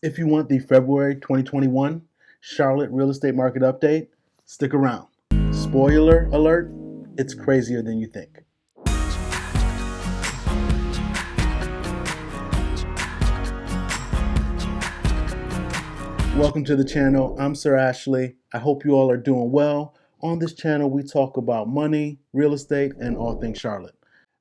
If you want the February 2021 Charlotte real estate market update, stick around. Spoiler alert, it's crazier than you think. Welcome to the channel. I'm Sir Ashley. I hope you all are doing well. On this channel, we talk about money, real estate, and all things Charlotte.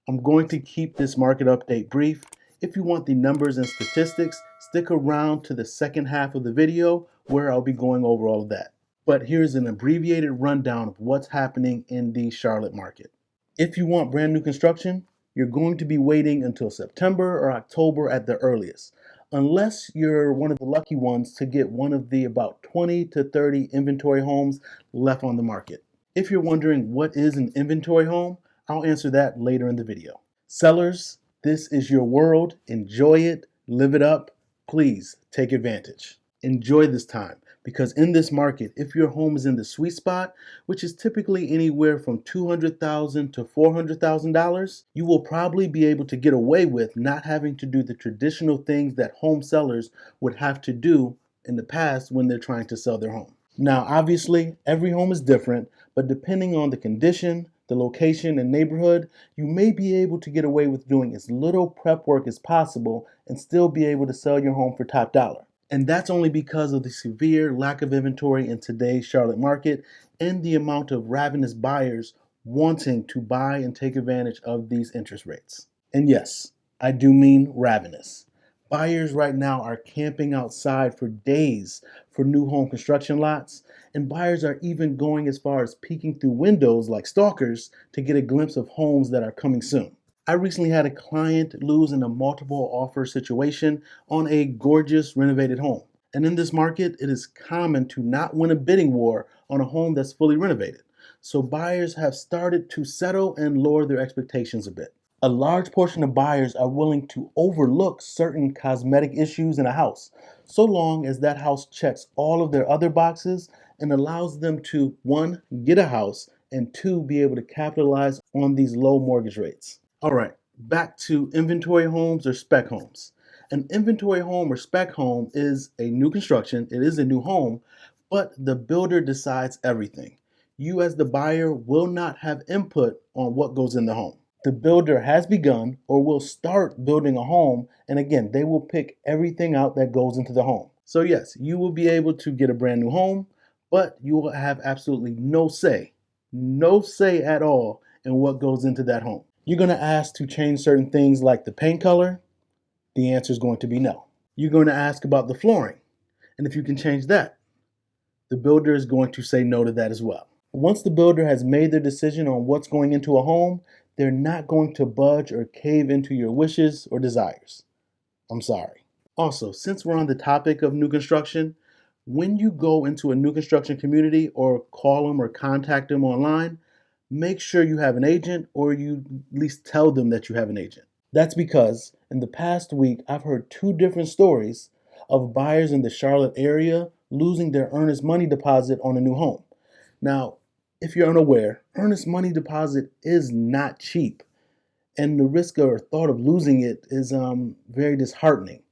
I'm going to keep this market update brief. If you want the numbers and statistics, stick around to the second half of the video where I'll be going over all of that. But here's an abbreviated rundown of what's happening in the Charlotte market. If you want brand new construction, you're going to be waiting until September or October at the earliest, unless you're one of the lucky ones to get one of the about 20 to 30 inventory homes left on the market. If you're wondering what is an inventory home, I'll answer that later in the video. Sellers, this is your world. Enjoy it, live it up. Please take advantage. Enjoy this time, because in this market, if your home is in the sweet spot, which is typically anywhere from $200,000 to $400,000, you will probably be able to get away with not having to do the traditional things that home sellers would have to do in the past when they're trying to sell their home. Now, obviously, every home is different, but depending on the condition, the location, and neighborhood, you may be able to get away with doing as little prep work as possible and still be able to sell your home for top dollar. And that's only because of the severe lack of inventory in today's Charlotte market and the amount of ravenous buyers wanting to buy and take advantage of these interest rates. And yes, I do mean ravenous. Buyers right now are camping outside for days for new home construction lots, and buyers are even going as far as peeking through windows like stalkers to get a glimpse of homes that are coming soon. I recently had a client lose in a multiple offer situation on a gorgeous renovated home. And in this market, it is common to not win a bidding war on a home that's fully renovated. So buyers have started to settle and lower their expectations a bit. A large portion of buyers are willing to overlook certain cosmetic issues in a house, so long as that house checks all of their other boxes and allows them to, one, get a house, and two, be able to capitalize on these low mortgage rates. All right, back to inventory homes or spec homes. An inventory home or spec home is a new construction, it is a new home, but the builder decides everything. You, as the buyer, will not have input on what goes in the home. The builder has begun or will start building a home, and again, they will pick everything out that goes into the home. So, yes, you will be able to get a brand new home, but you will have absolutely no say at all in what goes into that home. You're going to ask to change certain things like the paint color. The answer is going to be no. You're going to ask about the flooring, and if you can change that, the builder is going to say no to that as well. Once the builder has made their decision on what's going into a home, they're not going to budge or cave into your wishes or desires. I'm sorry. Also, since we're on the topic of new construction, when you go into a new construction community or call them or contact them online, make sure you have an agent, or you at least tell them that you have an agent. That's because in the past week, I've heard two different stories of buyers in the Charlotte area losing their earnest money deposit on a new home. Now, if you're unaware, earnest money deposit is not cheap, and the risk or thought of losing it is very disheartening.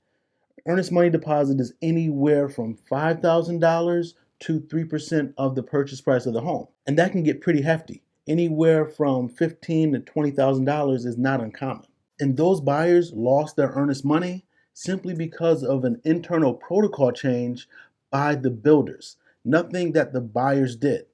Earnest money deposit is anywhere from $5,000 to 3% of the purchase price of the home, and that can get pretty hefty. Anywhere from $15,000 to $20,000 is not uncommon. And those buyers lost their earnest money simply because of an internal protocol change by the builders, nothing that the buyers did.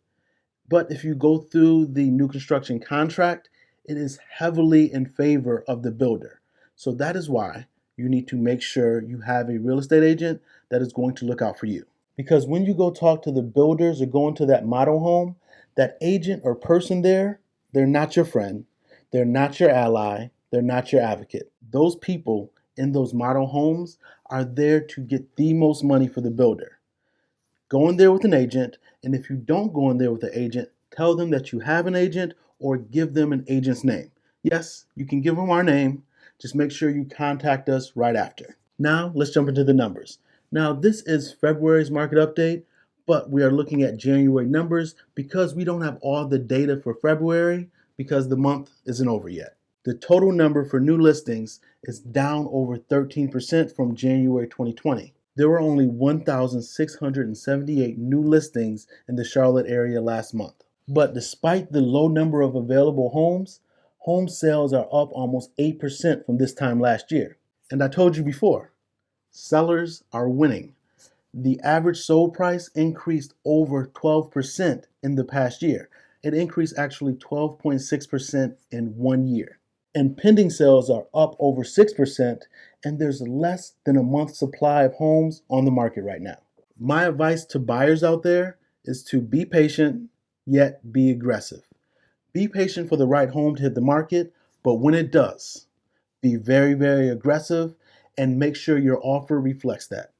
But if you go through the new construction contract, it is heavily in favor of the builder. So that is why you need to make sure you have a real estate agent that is going to look out for you. Because when you go talk to the builders or go into that model home, that agent or person there, they're not your friend, they're not your ally, they're not your advocate. Those people in those model homes are there to get the most money for the builder. Go in there with an agent, and if you don't go in there with an agent, tell them that you have an agent or give them an agent's name. Yes, you can give them our name. Just make sure you contact us right after. Now, let's jump into the numbers. Now, this is February's market update, but we are looking at January numbers because we don't have all the data for February because the month isn't over yet. The total number for new listings is down over 13% from January 2020. There were only 1,678 new listings in the Charlotte area last month. But despite the low number of available homes, home sales are up almost 8% from this time last year. And I told you before, sellers are winning. The average sold price increased over 12% in the past year. It increased actually 12.6% in 1 year. And pending sales are up over 6%, and there's less than a month's supply of homes on the market right now. My advice to buyers out there is to be patient, yet be aggressive. Be patient for the right home to hit the market, but when it does, be very, very aggressive and make sure your offer reflects that.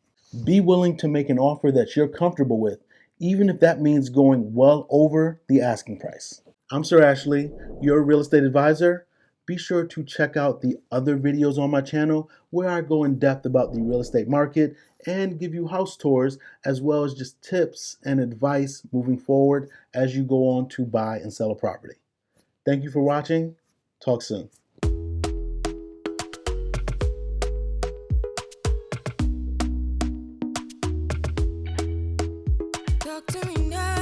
Be willing to make an offer that you're comfortable with, even if that means going well over the asking price. I'm Sir Ashley, your real estate advisor. Be sure to check out the other videos on my channel where I go in depth about the real estate market and give you house tours as well as just tips and advice moving forward as you go on to buy and sell a property. Thank you for watching. Talk soon. Talk to me now.